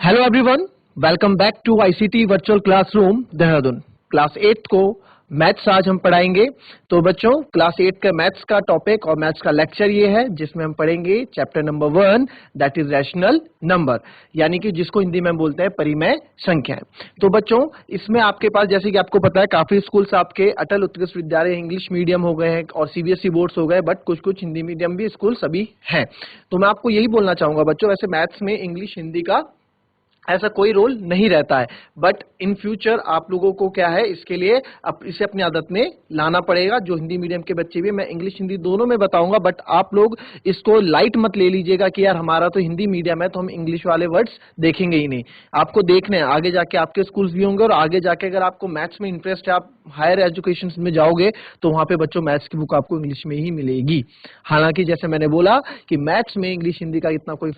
Hello everyone, welcome back to ICT virtual classroom Dehradun. Class 8 को maths आज हम पढ़ाएंगे। तो बच्चों, क्लास 8 का मैथ्स का टॉपिक और मैथ्स का लेक्चर ये है जिसमें हम पढ़ेंगे chapter number 1, that is rational number, यानी कि जिसको हिंदी में बोलते हैं परिमेय संख्याएं। तो बच्चों, इसमें आपके पास, जैसे कि आपको पता है, काफी स्कूल्स आपके अटल उत्कृष्ट विद्यालय इंग्लिश मीडियम हो गए हैं और सीबीएसई बोर्ड्स हो गए, बट कुछ कुछ हिंदी मीडियम भी स्कूल सभी हैं। तो मैं आपको यही बोलना चाहूंगा बच्चों, वैसे मैथ्स में इंग्लिश हिंदी का ऐसा कोई रोल नहीं रहता है, बट इन फ्यूचर आप लोगों को क्या है, इसके लिए इसे अपनी आदत में लाना पड़ेगा। जो हिंदी मीडियम के बच्चे भी, मैं इंग्लिश हिंदी दोनों में बताऊंगा, बट आप लोग इसको लाइट मत ले लीजिएगा कि यार हमारा तो हिंदी मीडियम है तो हम इंग्लिश वाले वर्ड्स देखेंगे ही नहीं। आपको देखने हैं, आगे जाके आपके स्कूल्स भी होंगे और आगे जाके अगर आपको मैथ्स में इंटरेस्ट है, आप हायर एजुकेशन में जाओगे तो वहां पे बच्चों मैथ्स की बुक आपको इंग्लिश में ही मिलेगी। हालांकि जैसे मैंने बोला कि मैथ्स में इंग्लिश हिंदी का इतना कोई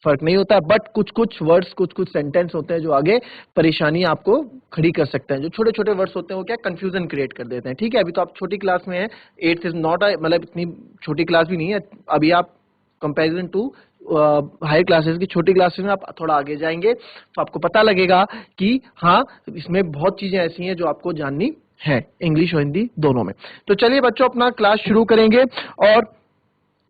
फर्क नहीं होता, बट कुछ कुछ वर्ड्स, कुछ कुछ सेंटेंस होते हैं जो आगे परेशानी आपको खड़ी कर सकते हैं। जो छोटे छोटे वर्ड्स होते हैं वो क्या कंफ्यूजन क्रिएट कर देते हैं। ठीक है, अभी तो आप छोटी क्लास में हैं, 8th इज नॉट, मतलब इतनी छोटी क्लास भी नहीं है अभी। आप कंपैरिजन टू हायर क्लासेस की छोटी क्लासेस में आप थोड़ा आगे जाएंगे तो आपको पता लगेगा कि हाँ, इसमें बहुत चीजें ऐसी हैं जो आपको जाननी है, इंग्लिश और हिंदी दोनों में। तो चलिए बच्चों, अपना क्लास शुरू करेंगे। और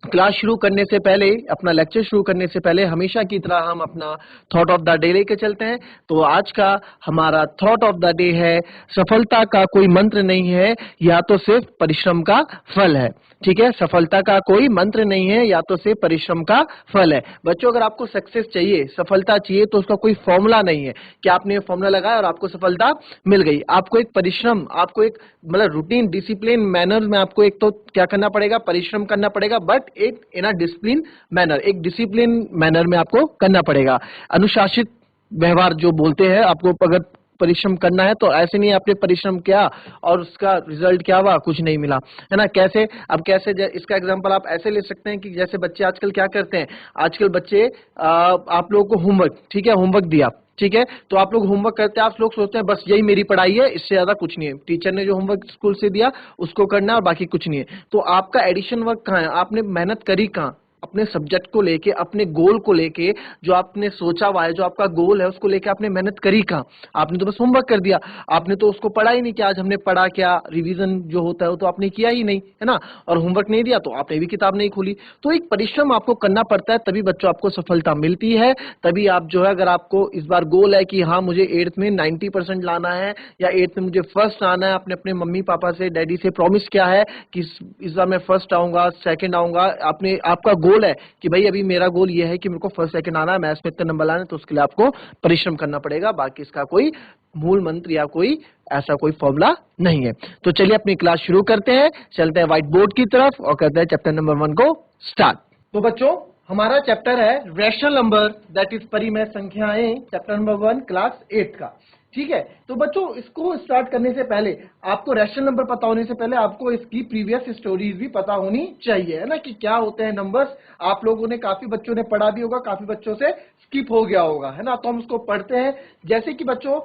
क्लास शुरू करने से पहले, अपना लेक्चर शुरू करने से पहले हमेशा की तरह हम अपना थॉट ऑफ द डे लेके चलते हैं। तो आज का हमारा थॉट ऑफ द डे है, सफलता का कोई मंत्र नहीं है, या तो सिर्फ परिश्रम का फल है। ठीक है, सफलता का कोई मंत्र नहीं है, या तो सिर्फ परिश्रम का फल है। बच्चों, अगर आपको सक्सेस चाहिए, सफलता चाहिए, तो उसका कोई फॉर्मूला नहीं है कि आपने फॉर्मूला लगाया और आपको सफलता मिल गई। आपको एक परिश्रम, आपको एक मतलब रूटीन डिसिप्लिन मैनर में आपको एक तो क्या करना पड़ेगा, परिश्रम करना पड़ेगा, बट एक इन अ डिसिप्लिन मैनर, एक डिसिप्लिन मैनर में आपको करना पड़ेगा। अनुशासित व्यवहार जो बोलते हैं, आपको अगर परिश्रम करना है तो ऐसे नहीं आपने परिश्रम किया और उसका रिजल्ट क्या हुआ, कुछ नहीं मिला, है ना। कैसे, अब कैसे, इसका एग्जांपल आप ऐसे ले सकते हैं कि जैसे बच्चे आजकल क्या करते हैं, आजकल बच्चे आप लोगों को होमवर्क, ठीक है, होमवर्क दिया, ठीक है, तो आप लोग होमवर्क करते हैं, आप लोग सोचते हैं बस यही मेरी पढ़ाई है, इससे ज्यादा कुछ नहीं है। टीचर ने जो होमवर्क स्कूल से दिया उसको करना है और बाकी कुछ नहीं है। तो आपका एडिशन वर्क कहाँ है, आपने मेहनत करी कहाँ, अपने सब्जेक्ट को लेके, अपने गोल को लेके, जो आपने सोचा हुआ है, जो आपका गोल है, उसको लेके आपने मेहनत करी कहाँ। आपने तो बस होमवर्क कर दिया, आपने तो उसको पढ़ा ही नहीं कि आज हमने पढ़ा क्या, रिवीजन जो होता है वो तो आपने किया ही नहीं, है ना। और होमवर्क नहीं दिया तो आपने भी किताब नहीं खोली। तो एक परिश्रम आपको करना पड़ता है, तभी बच्चों आपको सफलता मिलती है। तभी आप जो है, अगर आपको इस बार गोल है कि हाँ मुझे 8th में 90% लाना है, या 8th में मुझे फर्स्ट आना है, आपने अपने मम्मी पापा से, डैडी से प्रॉमिस किया है कि इस बार मैं फर्स्ट आऊंगा, सेकंड आऊंगा, आपने, आपका गोल है कि भाई अभी मेरा गोल ये है कि मेरे को फर्स्ट सेकंड आना है, मैथ्स में इतने नंबर लाने, तो उसके लिए आपको परिश्रम करना पड़ेगा। बाकी इसका कोई मूल मंत्र या कोई ऐसा कोई फॉर्मूला नहीं है। तो चलिए अपनी क्लास शुरू करते हैं, चलते हैं व्हाइट बोर्ड की तरफ और करते हैं चैप्टर नंबर 1 को स्टार्ट। तो बच्चों, हमारा चैप्टर है रैशनल नंबर, दैट इज परिमेय संख्याएं, चैप्टर नंबर 1 क्लास 8 का। ठीक है, तो बच्चों इसको स्टार्ट करने से पहले आपको रैशनल नंबर पता होने से पहले आपको इसकी प्रीवियस स्टोरीज भी पता होनी चाहिए, है ना, कि क्या होते हैं नंबर्स। आप लोगों ने, काफी बच्चों ने पढ़ा भी होगा, काफी बच्चों से स्किप हो गया होगा, है ना। तो हम उसको पढ़ते हैं। जैसे कि बच्चों,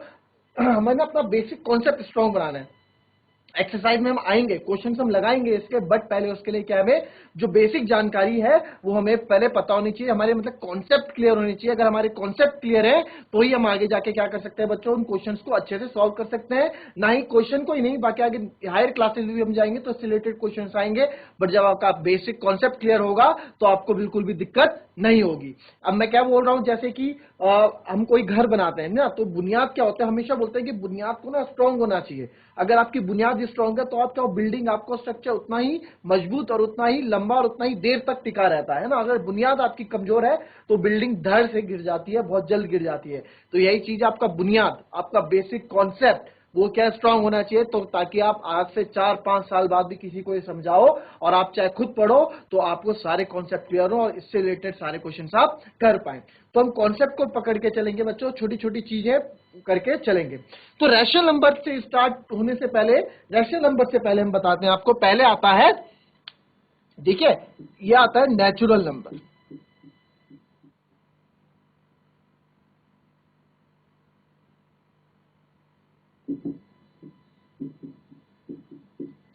हमें ना अपना बेसिक कॉन्सेप्ट स्ट्रॉन्ग बनाना है। एक्सरसाइज में हम आएंगे, क्वेश्चन हम लगाएंगे इसके, बट पहले उसके लिए क्या, हमें जो बेसिक जानकारी है वो हमें पहले पता होनी चाहिए, हमारे मतलब कॉन्सेप्ट क्लियर होनी चाहिए। अगर हमारे कॉन्सेप्ट क्लियर है तो ही हम आगे जाके क्या कर सकते हैं बच्चों, उन क्वेश्चंस को अच्छे से सॉल्व कर सकते हैं। ना ही क्वेश्चन को ही नहीं, बाकी आगे हायर क्लासेस भी हम जाएंगे तो इससे रिलेटेड क्वेश्चन आएंगे, बट जब आपका बेसिक कॉन्सेप्ट क्लियर होगा तो आपको बिल्कुल भी दिक्कत नहीं होगी। अब मैं क्या बोल रहा हूं, जैसे कि हम कोई घर बनाते हैं ना, तो बुनियाद क्या होता है, हमेशा बोलते हैं कि बुनियाद को ना स्ट्रांग होना चाहिए। अगर आपकी बुनियाद स्ट्रांग है तो आपका बिल्डिंग, आपको स्ट्रक्चर उतना ही मजबूत और उतना ही लंबा और उतना ही देर तक टिका रहता है ना। अगर बुनियाद आपकी कमजोर है तो बिल्डिंग धड़ से गिर जाती है, बहुत जल्द गिर जाती है। तो यही चीज, आपका बुनियाद, आपका बेसिक कॉन्सेप्ट वो क्या स्ट्रांग होना चाहिए, तो ताकि आप आज से 4-5 साल बाद भी किसी को ये समझाओ और आप चाहे खुद पढ़ो तो आपको सारे कॉन्सेप्ट क्लियर हो और इससे रिलेटेड सारे क्वेश्चन आप कर पाए। तो हम कॉन्सेप्ट को पकड़ के चलेंगे बच्चों, छोटी छोटी चीजें करके चलेंगे। तो रैशनल नंबर से स्टार्ट होने से पहले, रैशनल नंबर से पहले हम बताते हैं आपको, पहले आता है, देखिए यह आता है नेचुरल नंबर।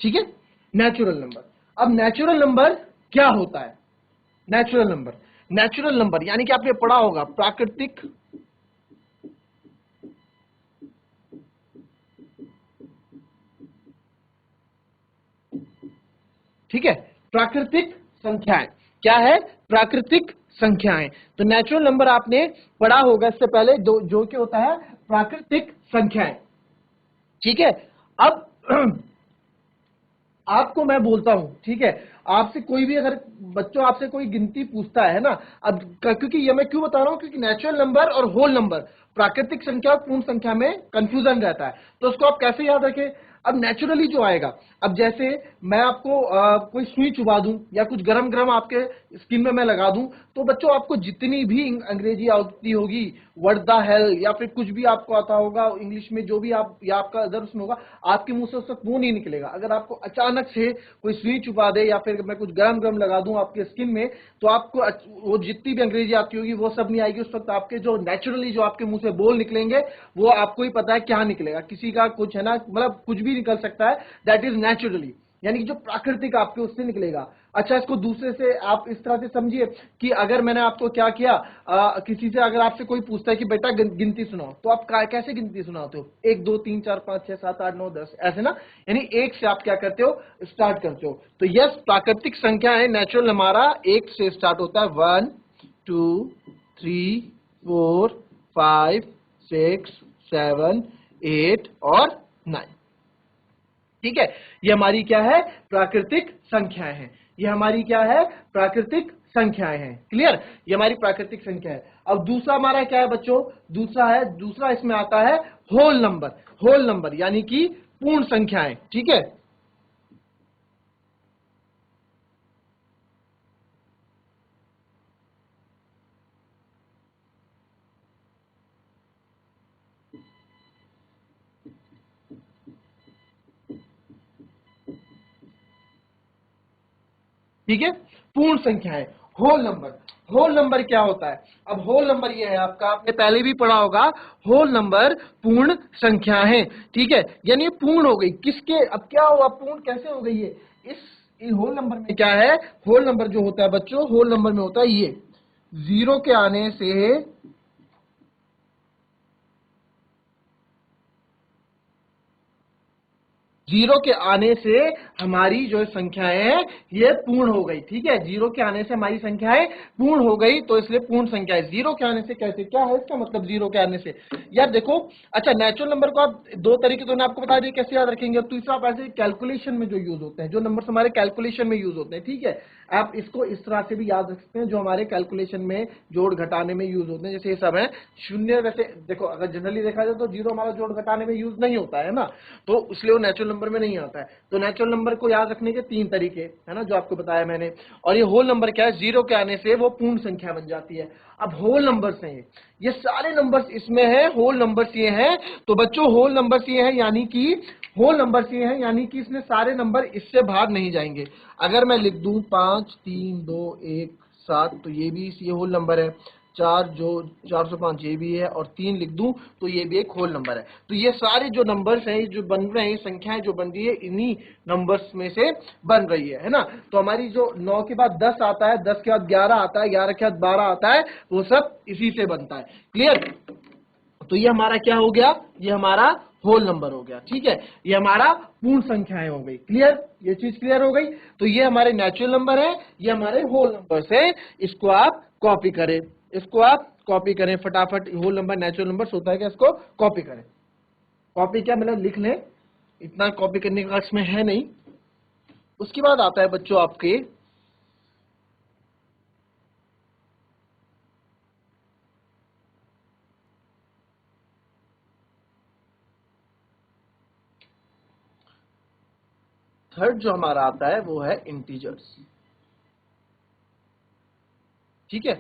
ठीक है, नेचुरल नंबर। अब नेचुरल नंबर क्या होता है, नेचुरल नंबर यानी कि आपने पढ़ा होगा प्राकृतिक ठीक है, प्राकृतिक संख्याएं क्या है, प्राकृतिक संख्याएं। तो नेचुरल नंबर आपने पढ़ा होगा इससे पहले, जो क्या होता है, प्राकृतिक संख्याएं। ठीक है, अब आपको मैं बोलता हूं, ठीक है, आपसे कोई भी अगर बच्चों आपसे कोई गिनती पूछता है ना, अब क्योंकि ये मैं क्यों बता रहा हूं, क्योंकि नेचुरल नंबर और होल नंबर, प्राकृतिक संख्या और पूर्ण संख्या में कंफ्यूजन रहता है, तो उसको आप कैसे याद रखें। अब नेचुरली जो आएगा, अब जैसे मैं आपको कोई सुई चुबा दूं या कुछ गरम गरम आपके स्किन में मैं लगा दूं, तो बच्चों आपको जितनी भी अंग्रेजी आती होगी, व्हाट द हेल या फिर कुछ भी आपको आता होगा इंग्लिश में, जो भी आप या आपका अदर उसमें होगा, आपके मुंह से उस वक्त वो नहीं निकलेगा। अगर आपको अचानक से कोई सुई चुबा दे या फिर मैं कुछ गरम गरम लगा दूं आपके स्किन में, तो आपको वो जितनी भी अंग्रेजी आती होगी वो सब नहीं आएगी। उस वक्त आपके जो नेचुरली जो आपके मुंह से बोल निकलेंगे, वो आपको ही पता है क्या निकलेगा, किसी का कुछ है ना, मतलब कुछ भी निकल सकता है, दैट इज नेचुरली, यानी कि जो प्राकृतिक आपके उससे निकलेगा। अच्छा, इसको दूसरे से आप इस तरह से समझिए कि अगर मैंने आपको क्या किया, किसी से अगर आपसे कोई पूछता है कि बेटा गिनती सुनाओ, तो आप कैसे गिनती सुनाते हो, 1 2 3 4 5 6 7 8 9 10 ऐसे ना, यानी एक से आप क्या करते हो, स्टार्ट करते हो। तो यस, प्राकृतिक संख्या है, नेचुरल हमारा एक से स्टार्ट होता है, 1 2 3 4 5 6 7 8 और 9। ठीक है, ये हमारी क्या है, प्राकृतिक संख्याएं हैं, ये हमारी क्या है, प्राकृतिक संख्याएं हैं। क्लियर, ये हमारी प्राकृतिक संख्या है। अब दूसरा हमारा क्या है बच्चों, दूसरा इसमें आता है होल नंबर, होल नंबर यानी कि पूर्ण संख्याएं। ठीक है, ठीक है, पूर्ण संख्याएं, होल नंबर। होल नंबर क्या होता है, अब होल नंबर ये है आपका, आपने पहले भी पढ़ा होगा, होल नंबर पूर्ण संख्या है। ठीक है, यानी ये पूर्ण हो गई किसके, अब क्या हुआ, पूर्ण कैसे हो गई है, इस होल नंबर में क्या है, होल नंबर जो होता है बच्चों, होल नंबर में होता है ये, जीरो के आने से, जीरो के आने से हमारी जो संख्याएं है ये पूर्ण हो गई। ठीक है, जीरो के आने से हमारी संख्याएं पूर्ण हो गई, तो इसलिए पूर्ण संख्या है। जीरो के आने से कैसे, क्या है इसका मतलब जीरो के आने से, यार देखो, अच्छा नेचुरल नंबर को आप दो तरीके तो मैं आपको बता दिए कैसे याद रखेंगे। अब तीसरा आप ऐसे कैलकुलेशन में जो यूज होते हैं, जो नंबर हमारे कैलकुलेशन में यूज होते हैं, ठीक है, आप इसको इस तरह से भी याद रख सकते हैं, जो हमारे कैलकुलेशन में जोड़ घटाने में यूज होते हैं, जैसे ये सब है शून्य। वैसे देखो, अगर जनरली देखा जाए तो जीरो हमारा जोड़ घटाने में यूज नहीं होता है ना, तो इसलिए वो नेचुरल नंबर में नहीं आता है। तो नेचुरल नंबर को याद रखने के 3 तरीके है ना, जो आपको बताया मैंने। और ये होल नंबर क्या है, जीरो के आने से वो पूर्ण संख्या बन जाती है। अब होल नंबर्स हैं ये सारे नंबर्स इसमें है, होल नंबर्स ये हैं। तो बच्चों होल नंबर्स ये हैं, यानी कि होल नंबर्स ये हैं, यानी कि इसमें सारे नंबर इससे बाहर नहीं जाएंगे। अगर मैं लिख दूं 5 3 2 1 7, तो ये भी ये होल नंबर है। 4 जो 405 ये भी है, और 3 लिख दूं तो ये भी एक होल नंबर है। तो ये सारे जो नंबर्स हैं जो बन रहे हैं, संख्याएं जो बन रही है, इन्हीं नंबर्स में से बन रही है ना। तो हमारी जो 9 के बाद 10 आता है, 10 के बाद 11 आता है, 11 के बाद 12 आता है, वो सब इसी से बनता है। क्लियर, तो ये हमारा क्या हो गया, ये हमारा होल नंबर हो गया। ठीक है, ये हमारा पूर्ण संख्याएं हो गई। क्लियर, ये चीज क्लियर हो गई। तो ये हमारे नेचुरल नंबर है, ये हमारे होल नंबर्स है। इसको आप कॉपी करें, इसको आप कॉपी करें फटाफट। होल नंबर नेचुरल नंबर होता है क्या, इसको कॉपी करें। कॉपी क्या मतलब लिख लें, इतना कॉपी करने का इसमें है नहीं। उसके बाद आता है बच्चों आपके थर्ड, जो हमारा आता है वो है इंटीजर्स। ठीक है,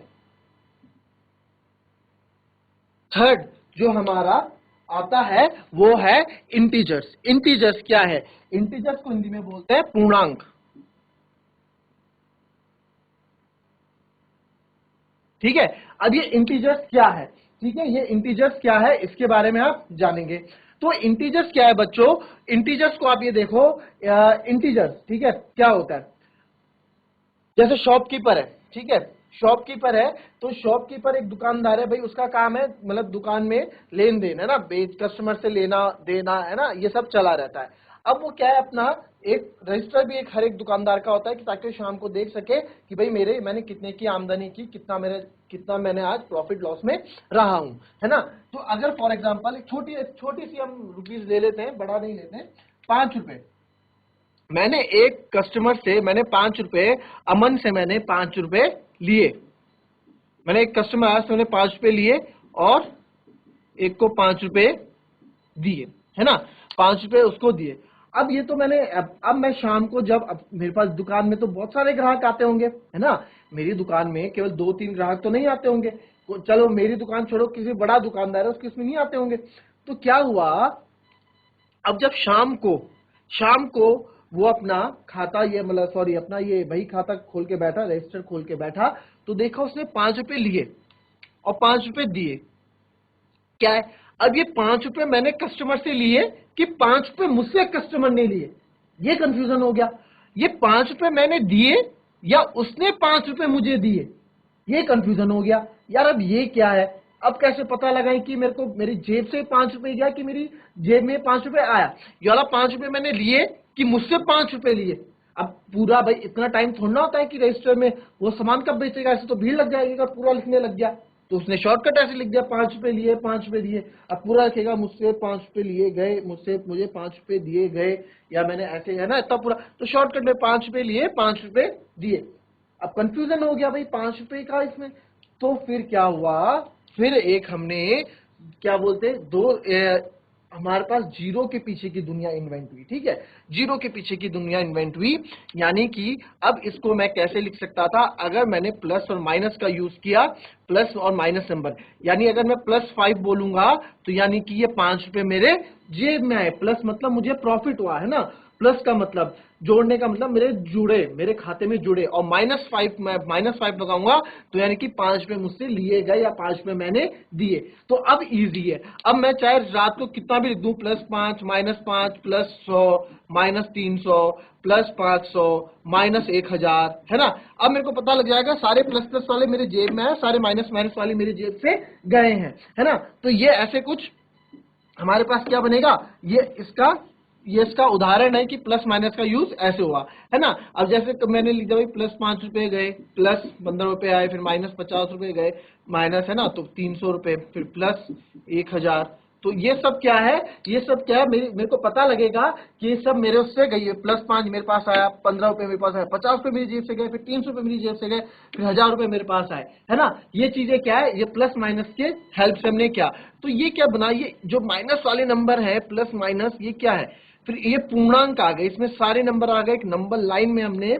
थर्ड जो हमारा आता है वो है इंटीजर्स। इंटीजर्स क्या है, इंटीजर्स को हिंदी में बोलते हैं पूर्णांक। ठीक है, अब ये इंटीजर्स क्या है, ठीक है, ये इंटीजर्स क्या है इसके बारे में आप जानेंगे। तो इंटीजर्स क्या है बच्चों, इंटीजर्स को आप ये देखो, इंटीजर्स ठीक है क्या होता है, जैसे शॉपकीपर है, ठीक है, शॉपकीपर है, तो शॉपकीपर एक दुकानदार है भाई, उसका काम है मतलब दुकान में लेन देन है ना, बेच कस्टमर से लेना देना है ना, ये सब चला रहता है। अब वो क्या है, अपना एक रजिस्टर भी एक हर एक दुकानदार का होता है कि ताकि शाम को देख सके कि भाई मैंने कितने की आमदनी की, कितना मैंने आज प्रॉफिट लॉस में रहा हूं, है ना। तो अगर फॉर एग्जांपल एक छोटी सी हम रुपीज ले लेते हैं, बड़ा नहीं लेते हैं, 5 रुपए। मैंने एक कस्टमर से मैंने 5 रुपए, अमन से मैंने 5 रुपए लिए। मैंने एक कस्टमर आया से मैंने 5 रुपए लिए और एक को 5 रुपए दिए, है ना, 5 रुपए उसको दिए। अब ये तो मैंने अब मैं शाम को जब अब मेरे पास दुकान में तो बहुत सारे ग्राहक आते होंगे, है ना, मेरी दुकान में केवल 2-3 ग्राहक तो नहीं आते होंगे। चलो मेरी दुकान छोड़ो, किसी बड़ा दुकानदार है उसके उसमें नहीं आते होंगे। तो क्या हुआ, अब जब शाम को वो अपना खाता, ये मतलब सॉरी अपना ये बही खाता खोल के बैठा, रजिस्टर खोल के बैठा, तो देखा उसने 5 रुपए लिए और 5 रुपए दिए। क्या है, अब ये 5 रुपए मैंने कस्टमर से लिए कि 5 रुपए मुझसे कस्टमर ने लिए, ये कंफ्यूजन हो गया। ये 5 रुपए मैंने दिए या उसने 5 रुपए मुझे दिए, ये कंफ्यूजन हो गया। यार अब ये क्या है, अब कैसे पता लगाएं कि मेरे को मेरी जेब से 5 रुपए गया कि मेरी जेब में 5 रुपए आया। ये वाला 5 रुपए मैंने लिए कि मुझसे 5 रुपए लिए। अब पूरा भाई इतना टाइम थोड़ा ना होता है कि रजिस्टर में वो सामान कब बेचेगा, ऐसे तो भीड़ लग जाएगी अगर पूरा लिखने लग गया। तो उसने शॉर्टकट ऐसे लिख दिया, 5 रुपए लिए, 5 रुपए दिए। अब पूरा लिखेगा मुझसे 5 रुपए लिए गए, मुझे 5 रुपए दिए गए, या मैंने ऐसे, है ना, इतना पूरा। तो शॉर्टकट में 5 रुपए लिए, 5 रुपए दिए। अब कंफ्यूजन हो गया भाई 5 रुपए का इसमें। तो फिर क्या हुआ, फिर एक हमने क्या बोलते हमारे पास जीरो के पीछे की दुनिया इन्वेंट हुई, ठीक है, जीरो के पीछे की दुनिया इन्वेंट हुई। यानी कि अब इसको मैं कैसे लिख सकता था, अगर मैंने प्लस और माइनस का यूज किया, प्लस और माइनस नंबर, यानी अगर मैं +5 बोलूंगा तो यानी कि ये 5 रुपए मेरे जेब में आए। प्लस मतलब मुझे प्रॉफिट हुआ, है ना, प्लस का मतलब जोड़ने का मतलब मेरे खाते में जुड़े, और -5 मैं -5 लगाऊंगा तो यानी कि 5 रुपए मुझसे लिए गए या 5 रुपए मैंने दिए। तो अब इजी है, अब मैं चाहे रात को कितना भी लिख दूं, +5 -5 +100 -300 +500 -1000, है ना। अब मेरे को पता लग जाएगा सारे प्लस प्लस वाले मेरे जेब में है, सारे माइनस माइनस वाले मेरे जेब से गए हैं, है ना। तो ये ऐसे कुछ हमारे पास क्या बनेगा, ये इसका उदाहरण है कि प्लस माइनस का यूज ऐसे हुआ, है ना। अब जैसे मैंने लिखा भाई +5 रुपए गए, +15 रुपए आए, फिर -50 रुपए गए, माइनस, है ना, तो 300 रुपए, फिर +1000। तो ये सब क्या है, मेरे को पता लगेगा कि ये सब मेरे उससे गई है। +5 मेरे पास आया, 15 रुपए मेरे पास आया, 50 रुपए मेरी जेब से गए, फिर 300 रुपए मेरी जेब से गए, फिर 1000 रुपए मेरे पास आए, है ना। ये चीजें क्या है, ये प्लस माइनस के हेल्प से हमने क्या, तो ये क्या बना, ये जो माइनस वाले नंबर है प्लस माइनस, ये क्या है, फिर ये पूर्णांक आ गए, इसमें सारे नंबर आ गए एक नंबर लाइन में हमने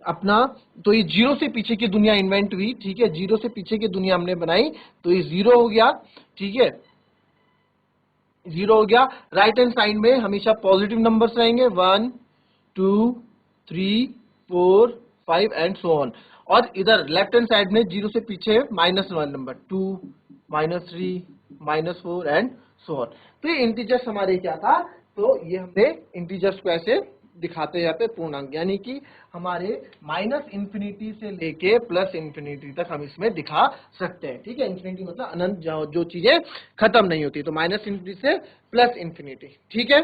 अपना। तो ये जीरो से पीछे की दुनिया इन्वेंट हुई, ठीक है, जीरो से पीछे की दुनिया हमने बनाई, तो ये जीरो हो गया, ठीक है, जीरो हो गया। राइट हैंड साइड में हमेशा पॉजिटिव नंबर्स रहेंगे, 1 2 3 4 5 एंड सो ऑन। और इधर लेफ्ट हैंड साइड में जीरो से पीछे -1 नंबर, 2 -3 -4 एंड सो ऑन। तो ये इंटीजर्स हमारे क्या था, तो ये हमने इंटीजर्स को ऐसे दिखाते जाते पूर्णांक, यानी कि हमारे -इंफिनिटी से लेके +इंफिनिटी तक हम इसमें दिखा सकते हैं, ठीक है। इंफिनिटी मतलब अनंत, जो चीजें खत्म नहीं होती, तो -इंफिनिटी से +इंफिनिटी, ठीक है,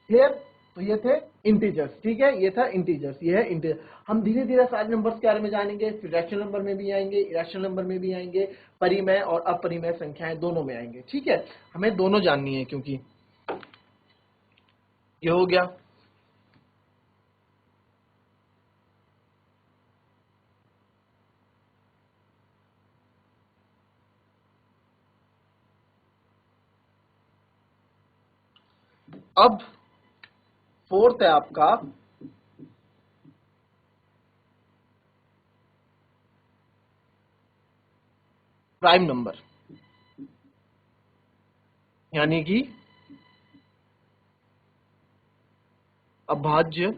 क्लियर। तो ये थे इंटीजर्स, ठीक है, ये था इंटीजर्स, ये है इंटीजर। हम धीरे धीरे सारे नंबर्स के बारे में जानेंगे, फिर रैशनल नंबर में भी आएंगे, इरेशनल नंबर में भी आएंगे, परिमेय और अपरिमेय संख्याएं दोनों में आएंगे, ठीक है, हमें दोनों जाननी है। क्योंकि ये हो गया, अब फोर्थ है आपका प्राइम नंबर, यानी कि अभाज्य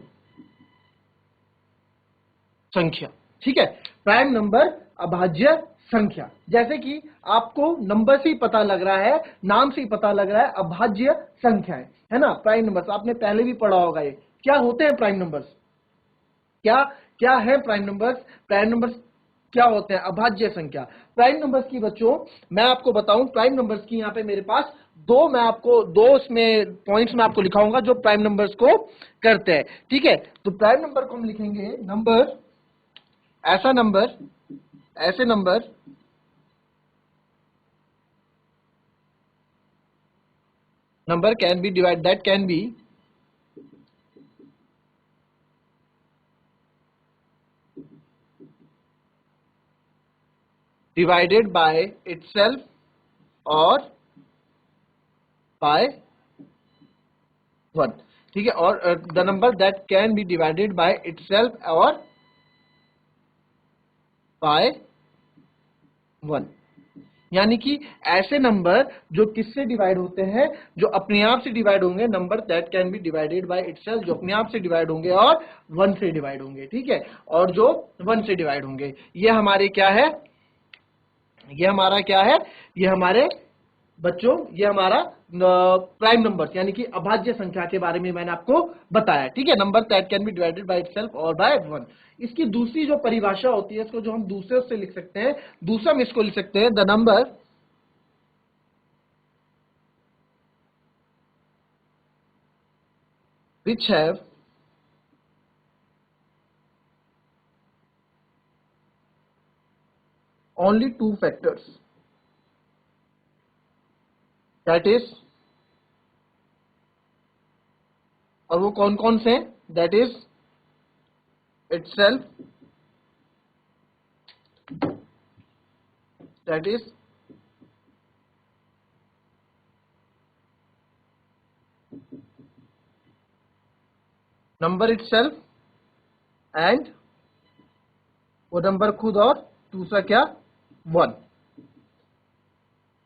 संख्या, ठीक है, प्राइम नंबर अभाज्य संख्या। जैसे कि आपको नंबर से ही पता लग रहा है, नाम से ही पता लग रहा है, अभाज्य संख्या है ना। प्राइम नंबर्स आपने पहले भी पढ़ा होगा, ये क्या होते हैं प्राइम नंबर्स, क्या क्या है प्राइम नंबर्स, प्राइम नंबर्स क्या होते हैं, अभाज्य संख्या। प्राइम नंबर्स की बच्चों मैं आपको बताऊं, प्राइम नंबर्स की यहाँ पे मेरे पास दो इसमें पॉइंट्स में आपको लिखाऊंगा जो प्राइम नंबर्स को करते हैं। ठीक है, तो प्राइम नंबर को हम लिखेंगे नंबर, ऐसा नंबर, ऐसे number number can be divided, that can be divided by itself or by 1। ठीक है, और the number that can be divided by itself or by 1, यानी कि ऐसे नंबर जो किससे डिवाइड होते हैं, जो अपने आप से डिवाइड होंगे, number that can be divided by itself, जो अपने आप से डिवाइड होंगे और 1 से डिवाइड होंगे। ठीक है, और जो 1 से डिवाइड होंगे, ये हमारे क्या है, ये हमारा क्या है, ये हमारे बच्चों, ये हमारा प्राइम नंबर यानी कि अभाज्य संख्या के बारे में मैंने आपको बताया। ठीक है, number that can be divided by itself और बाय 1। इसकी दूसरी जो परिभाषा होती है, इसको जो हम दूसरे से लिख सकते हैं, दूसरा में इसको लिख सकते हैं the number which have only two factors, that is, और वो कौन कौन से हैं, that is itself, that is number itself and वो नंबर खुद, और दूसरा क्या, 1।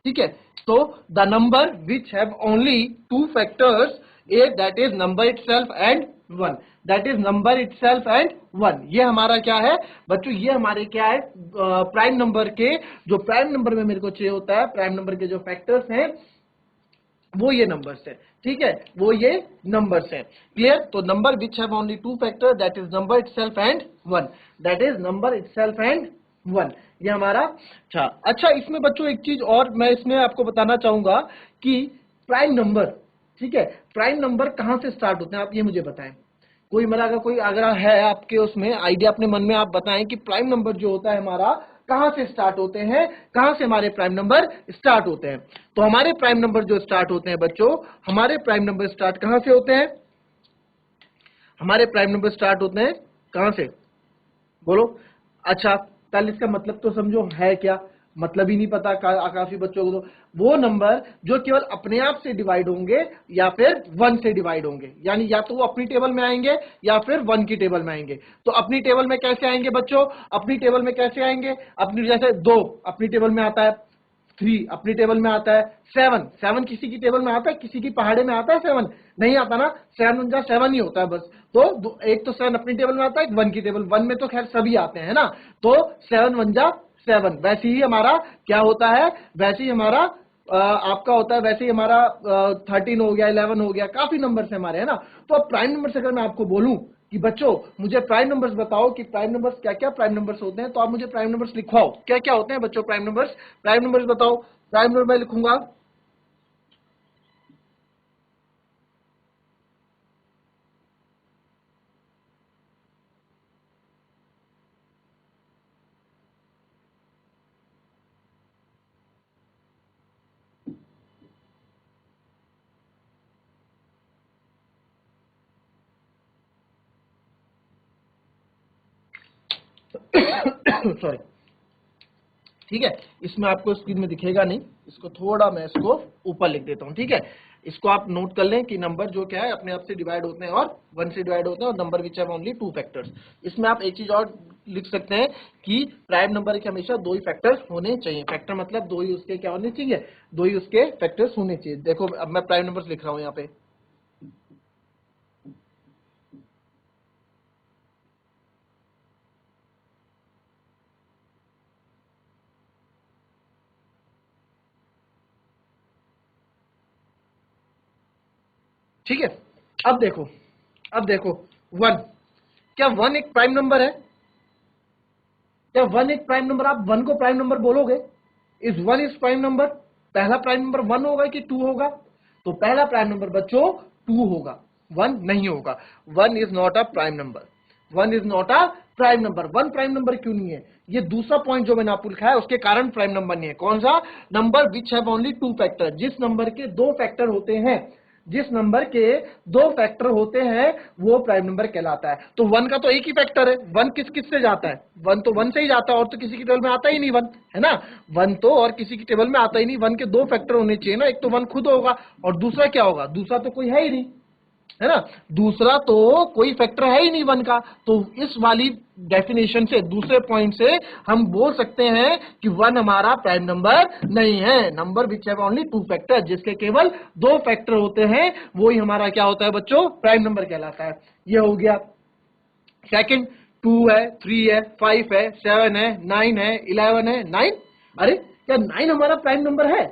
ठीक है, तो the number which have only two factors, A that is number itself and 1, that is number itself and 1। ये हमारा क्या है बच्चों, ये हमारे क्या है, प्राइम नंबर के, जो प्राइम नंबर में मेरे को चाहिए होता है, प्राइम नंबर के जो फैक्टर्स हैं वो ये नंबर्स है। ठीक है, वो ये नंबर्स है। क्लियर, तो number which have only two factor, that is number itself and 1, that is number itself and 1, ये हमारा। अच्छा, इसमें बच्चों एक चीज और मैं इसमें आपको बताना चाहूंगा कि प्राइम नंबर, ठीक है, प्राइम नंबर कहां से स्टार्ट होते हैं, आप ये मुझे बताएं। कोई मेरा अगर है आपके उसमें आइडिया अपने मन में, आप बताएं कि प्राइम नंबर जो होता है हमारा कहां से स्टार्ट होते हैं, कहां से हमारे प्राइम नंबर स्टार्ट होते हैं। तो हमारे प्राइम नंबर जो स्टार्ट होते हैं बच्चों, हमारे प्राइम नंबर स्टार्ट कहां से होते हैं, हमारे प्राइम नंबर स्टार्ट होते हैं कहां से, बोलो। अच्छा, कल इसका मतलब तो समझो है क्या, मतलब ही नहीं पता काफी बच्चों को। तो वो नंबर जो केवल अपने आप से डिवाइड होंगे या फिर 1 से डिवाइड होंगे, यानी या तो वो अपनी टेबल में आएंगे या फिर 1 की टेबल में आएंगे। तो अपनी टेबल में कैसे आएंगे बच्चों, अपनी टेबल में कैसे आएंगे, अपनी जैसे 2 अपनी टेबल में आता है, 3 अपनी टेबल में आता है, 7 किसी की टेबल में आता है, किसी की पहाड़े में आता है 7 नहीं आता ना, 7 ही होता है बस। तो एक तो 7 अपनी टेबल में आता है, 1 की टेबल, 1 में तो खैर सभी आते हैं ना, तो 7 वैसे ही हमारा क्या होता है, वैसे ही हमारा आपका होता है, वैसे ही हमारा 13 हो गया, 11 हो गया, काफी नंबर है हमारे, है ना। तो अब प्राइम नंबर से अगर मैं आपको बोलूं कि बच्चों मुझे प्राइम नंबर्स बताओ कि प्राइम नंबर्स क्या क्या प्राइम नंबर्स होते हैं, तो आप मुझे प्राइम नंबर्स लिखवाओ, क्या क्या होते हैं बच्चों प्राइम नंबर्स, प्राइम नंबर्स बताओ। प्राइम नंबर मैं लिखूंगा सॉरी, ठीक है, इसमें आपको स्क्रीन में दिखेगा नहीं, इसको थोड़ा मैं इसको ऊपर लिख देता हूं। ठीक है, इसको आप नोट कर लें कि नंबर जो क्या है अपने आप से डिवाइड होते हैं और 1 से डिवाइड होते हैं, और number which have only 2 factors. इसमें आप एक चीज और लिख सकते हैं कि प्राइम नंबर के हमेशा 2 ही फैक्टर्स होने चाहिए। फैक्टर मतलब 2 ही उसके क्या होने चाहिए, 2 ही उसके फैक्टर्स होने चाहिए। देखो अब मैं प्राइम नंबर्स लिख रहा हूं यहाँ पे, ठीक है। अब देखो 1, क्या 1 एक प्राइम नंबर है, क्या 1 एक प्राइम नंबर, आप 1 को प्राइम नंबर बोलोगे, इज 1 इज प्राइम नंबर, पहला प्राइम नंबर 1 होगा कि 2 होगा? तो पहला प्राइम नंबर बच्चों 2 होगा, 1 नहीं होगा। 1 is not a prime number, 1 is not a prime number. 1 prime number क्यों नहीं है? ये दूसरा पॉइंट जो मैंने आपको लिखा है उसके कारण प्राइम नंबर नहीं है। कौन सा? Number which have only 2 factor, जिस नंबर के 2 फैक्टर होते हैं, जिस नंबर के 2 फैक्टर होते हैं वो प्राइम नंबर कहलाता है। तो 1 का तो एक ही फैक्टर है, 1 किस किस से जाता है? 1 तो 1 से ही जाता है, और तो किसी की टेबल में आता ही नहीं 1, है ना? 1 तो और किसी की टेबल में आता ही नहीं। 1 के 2 फैक्टर होने चाहिए ना, एक तो 1 खुद होगा और दूसरा क्या होगा? दूसरा तो कोई है ही नहीं, है ना? दूसरा तो कोई फैक्टर है ही नहीं 1 का। तो इस वाली डेफिनेशन से, दूसरे पॉइंट से हम बोल सकते हैं कि 1 हमारा प्राइम नंबर नहीं है। Number which have only 2 factor, जिसके केवल 2 फैक्टर होते हैं वो ही हमारा क्या होता है बच्चों? प्राइम नंबर कहलाता है। ये हो गया सेकंड। 2 है, 3 है, 5 है, 7 है, 9 है, 11 है, 9। अरे क्या 9 हमारा प्राइम नंबर है?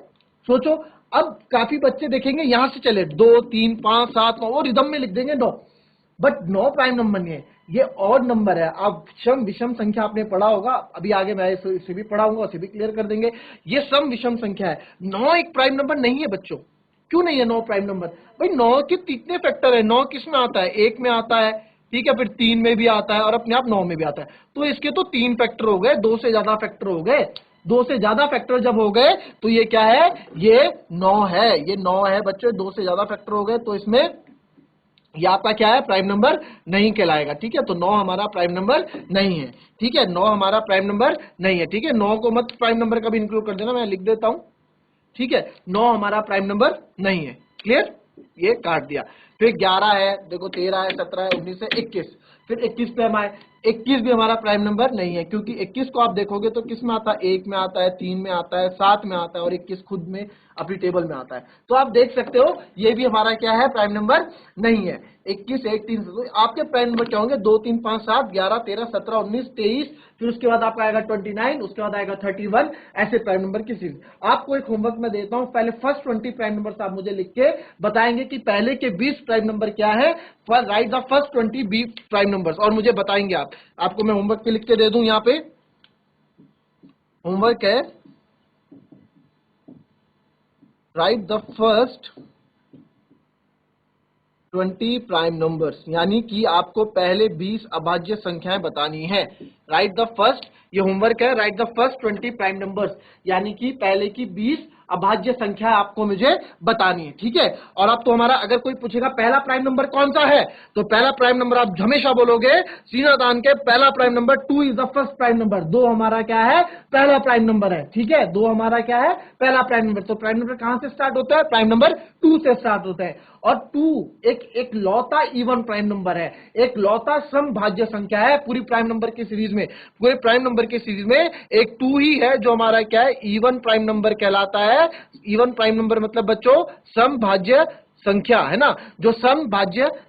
सोचो। अब काफी बच्चे देखेंगे यहां से चले 2, 3, 5, 7, 9 और रिदम में लिख देंगे 9, बट 9 प्राइम नंबर नहीं है, ये ऑड नंबर है। अब सम विषम संख्या आपने पढ़ा होगा, अभी आगे मैं इसे भी पढ़ाऊंगा, उसे भी क्लियर कर देंगे। ये सम विषम संख्या है, 9 एक प्राइम नंबर नहीं है बच्चों। क्यों नहीं है 9 प्राइम नंबर? भाई 9 के कितने फैक्टर है? 9 किस में आता है? 1 में आता है, ठीक है, फिर 3 में भी आता है और अपने आप 9 में भी आता है। तो इसके तो 3 फैक्टर हो गए, 2 से ज्यादा फैक्टर हो गए। 2 से ज्यादा फैक्टर जब हो गए तो ये क्या है? ये 9 है, ये 9 है बच्चों। 2 से ज्यादा फैक्टर हो गए तो इसमें ये आपका क्या है? प्राइम नंबर नहीं कहलाएगा, ठीक है? तो 9 हमारा प्राइम नंबर नहीं है, ठीक है? 9 हमारा प्राइम नंबर नहीं है, ठीक है? 9 को मत प्राइम नंबर का भी इंक्लूड कर देना, मैं लिख देता हूं, ठीक है? 9 हमारा प्राइम नंबर नहीं है, क्लियर? ये काट दिया। फिर 11 है, देखो 13 है, 17 है, 19 है, 21। फिर 21 पे हम आए, 21 भी हमारा प्राइम नंबर नहीं है, क्योंकि 21 को आप देखोगे तो किस में आता है? 1 में आता है, 3 में आता है, 7 में आता है और 21 खुद में अपनी टेबल में आता है। तो आप देख सकते हो ये भी हमारा क्या है? प्राइम नंबर नहीं है। 21, 1, 3, तो आपके प्राइम नंबर क्या होंगे? 2, 3, 5, 7, 11, 13, 17, 19, 23, फिर उसके बाद आपका आएगा 29, उसके बाद आएगा 31, ऐसे प्राइम नंबर की सीरीज। आपको एक होमवर्क में देता हूं, पहले फर्स्ट 20 प्राइम नंबर आप मुझे लिख के बताएंगे कि पहले के 20 प्राइम नंबर क्या है। Right the first 20 prime numbers और मुझे बताएंगे आप। आपको मैं होमवर्क पे लिख के दे दूं, यहां पे होमवर्क है, right the first 20 prime numbers, यानी कि आपको पहले 20 अभाज्य संख्याएं बतानी है। राइट द फर्स्ट, ये होमवर्क है, right the first 20 prime numbers, यानी कि पहले की 20 अभाज्य संख्या आपको मुझे बतानी है, ठीक है? और अब तो हमारा, अगर कोई पूछेगा पहला प्राइम नंबर कौन सा है, तो पहला प्राइम नंबर आप हमेशा बोलोगे सीना दान के, पहला prime number 2 is the first prime number. 2 हमारा क्या है? पहला प्राइम नंबर है, ठीक है? 2 हमारा क्या है? पहला प्राइम नंबर। तो प्राइम नंबर कहां से स्टार्ट होता है? प्राइम नंबर 2 से स्टार्ट होता है। और 2 एक लौता इवन प्राइम नंबर है, एक लौता समभाज्य संख्या है पूरी प्राइम नंबर की सीरीज में। पूरे प्राइम नंबर की सीरीज में एक 2 ही है जो हमारा क्या है? इवन प्राइम नंबर कहलाता है। इवन प्राइम नंबर मतलब बच्चों समभाज्य संख्या, है ना? जो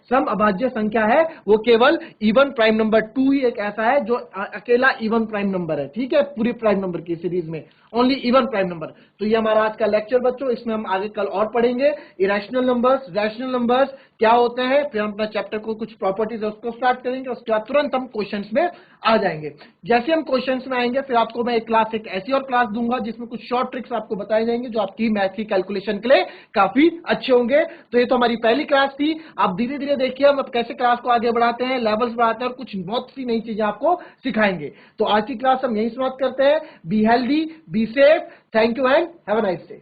सम अभाज्य संख्या है वो केवल इवन प्राइम नंबर 2 ही एक ऐसा है जो अकेला इवन प्राइम नंबर है, ठीक है? पूरी प्राइम नंबर की सीरीज में ओनली इवन प्राइम नंबर। तो ये हमारा आज का लेक्चर बच्चों, इसमें हम आगे कल और पढ़ेंगे इरेशनल नंबर्स, रैशनल नंबर्स क्या होते हैं, फिर हम अपना चैप्टर को कुछ प्रॉपर्टीज है उसको स्टार्ट करेंगे, उसके बाद तुरंत हम क्वेश्चंस में आ जाएंगे। जैसे हम क्वेश्चंस में आएंगे फिर आपको मैं एक ऐसी और क्लास दूंगा जिसमें कुछ शॉर्ट ट्रिक्स आपको बताए जाएंगे जो आपकी मैथ की कैलकुलेशन के लिए काफी अच्छे होंगे। तो ये तो हमारी पहली क्लास थी। आप धीरे धीरे देखिए हम अब कैसे क्लास को आगे बढ़ाते हैं, लेवल्स बढ़ाते हैं और कुछ बहुत सी नई चीजें आपको सिखाएंगे। तो आज की क्लास हम यही समाप्त करते हैं। Be healthy, be safe, thank you and have a nice day.